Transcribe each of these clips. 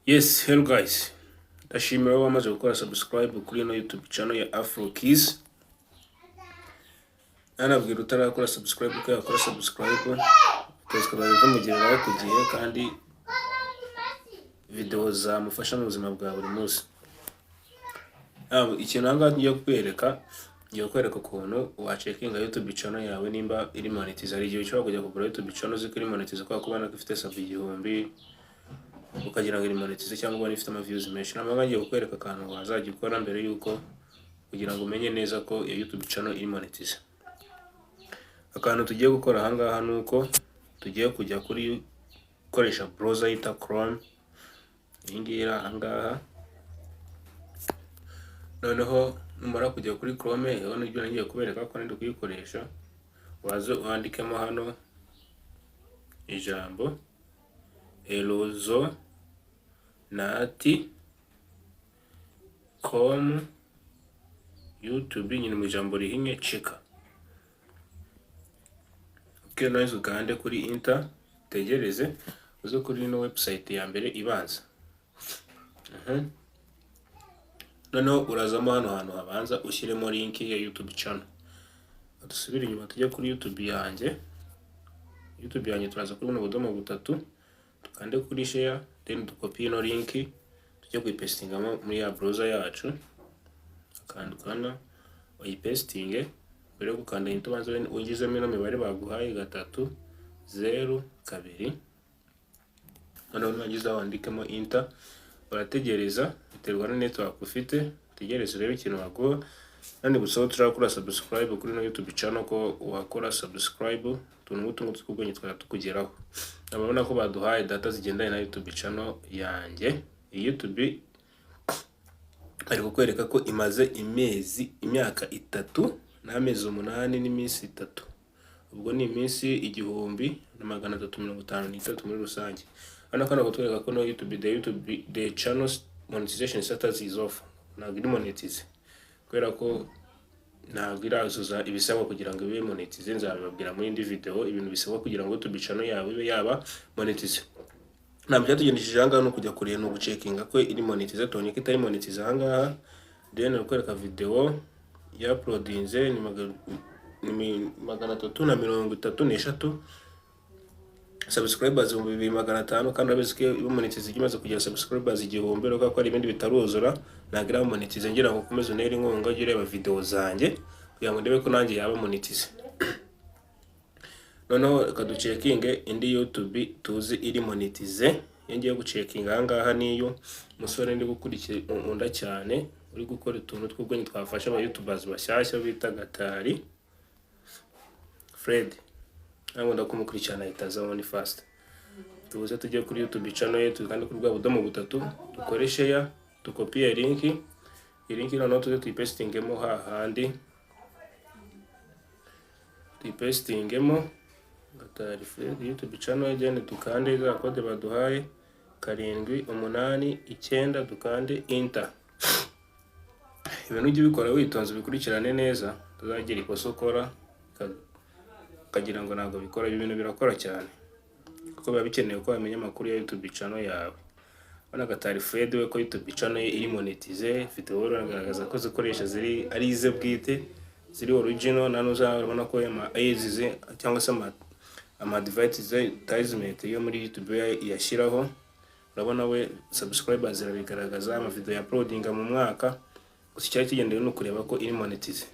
Yes, hello guys. Ndashimira abo bamaze gukora subscribe kuri no YouTube channel ya Afro Keys. Nanabwira utarakora subscribe ko yakora subscribe. Tukaba tumugiriraho ku gihe kandi video zamufasha mu buzima bwa buri munsi. Ikintu nanga ngiye kwereka ukuntu wacekinga YouTube channel yawe nimba iri monetize. Ari igihe ushobora kujya kugura YouTube channel zikuri monetize kwa kubana ko ifite sub igihumbi ukagira ngo iri monetize cyangwa ubona ifite ama views menshi. Namanga ngiye kukwereka akantu wazajya ukora mbere yuko kugira ngo umenye neza ko ya YouTube channel iri monetize. Akantu tugiye gukora ahangaha nuko tugiye kujya kuri koresha browser yita Chrome. Ingira ahangaha. Noneho numara kujya kuri Chrome ubona ibyo ngiye kubereka ko ndi kuyikoresha. Wazo wandikemo hano ijambo elozo nati com YouTube nyine mu ijambo rihinye cheka. Okay, noise ugande kuri enter tegereze uzo kuri no website ya mbere ibanza. Noneho urazamo hano hantu habanza ushyiremo link ya YouTube channel. Dusubire inyuma tujye kuri YouTube yanjye. YouTube yanjye turaza kuri buno budomo butatu tukande kuri share then ducopy ino link tujye kuyipastingamo muri ya browser yacu. Akandukana uyipastinge mbere yo gukanda into banza ungizemo ino mibare baguhaye 3 0 2. Noneho nagize wandikemo enter urategereza biterwa na network ufite. Tegereza rero ikintu baguha nandi gusa turakora subscribe kuri no YouTube channel ko wakora subscribe tuntu twubwenye tukugeraho. Nabona ko baduhaye data zigendanye na YouTube channel yanjye. YouTube ari kukwereka ko imaze imyaka 3 n'amezi 8 n'iminsi 3. Ubwo ni iminsi 1353 muri rusange. Hano kana kutwereka ko no YouTube the channel monetization status is off. Ntabwo iri monetize kubera ko ntabwo irazuza ibisabwa kugira ngo ibe monetize. Nzababwira muri indi video ibintu bisabwa kugira ngo YouTube channel yawe ibe yaba monetize. Ntabwo byatugendeshije ahangaha no kujya kureba no gucekinga ko iri monetize. Tonye ko itari monetize ahangaha then nakwereka video ya uploadinze ni 333 subscribers 2500 kandi abezike ibo monetize imaze kugira subscribers 1000 rero ko ari ibindi bitaruzura nagira monetize ngira ngo komeze neri nkonga gira aba video zanjye kugira ngo ndebe ko nanjye yaba monetize. Noneho kaducekinge indi YouTube tuzi iri monetize. Yengeye gucekinga ahangaha niyo musore ndi gukurikira unda cyane uri gukora utuntu tw'ubwenye twafasha aba YouTubers bashyashya bita Gatari Fred. Ntabwo ndakumukurikirana itaza one fast. Tubuze tujye kuri YouTube channel ye tukandi kuri bwa budomo butatu dukore share dukopie link. Link noneho tuze tuyipastingemo hahandi tuyipastingemo Gatari Fred YouTube channel again dukande za code baduhaye 789 dukande enter. Ibintu ujye bikora witonze bikurikirane neza tuzagira ikosa ukora kagira ngo ntabwo bikora. Ibintu birakora cyane kuko biba bikeneye ko wamenya amakuru ya YouTube channel yawe. Bana Gatari Fred we ko YouTube channel ye iri monetize video uragaragaza ko zikoresha ari ize bwite ziri original nano uzabona ko ama ads cyangwa se ama advertisement yo muri YouTube yashiraho. Urabona we subscribers zirabigaragaza ama video ya uploading mu mwaka gusa cyari kigendeye no kureba ko iri monetize.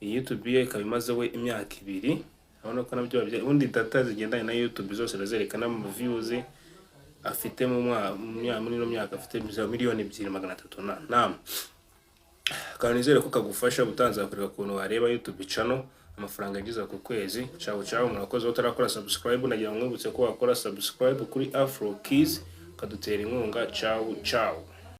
YouTube ye ikaba imaze we imyaka 2. Urabona ko nabyo ubundi data zigendanye na YouTube zose razerekana mu views afite mu muri no myaka afite miliyoni 2,300. Kandi nizere ko kagufasha butanza kureba kuntu wareba YouTube channel amafaranga yagize ku kwezi. Ciao murakoze utarakora subscribe nagira ngo mwibutse ko wakora subscribe kuri Afro Keys kadutera inkunga. Ciao.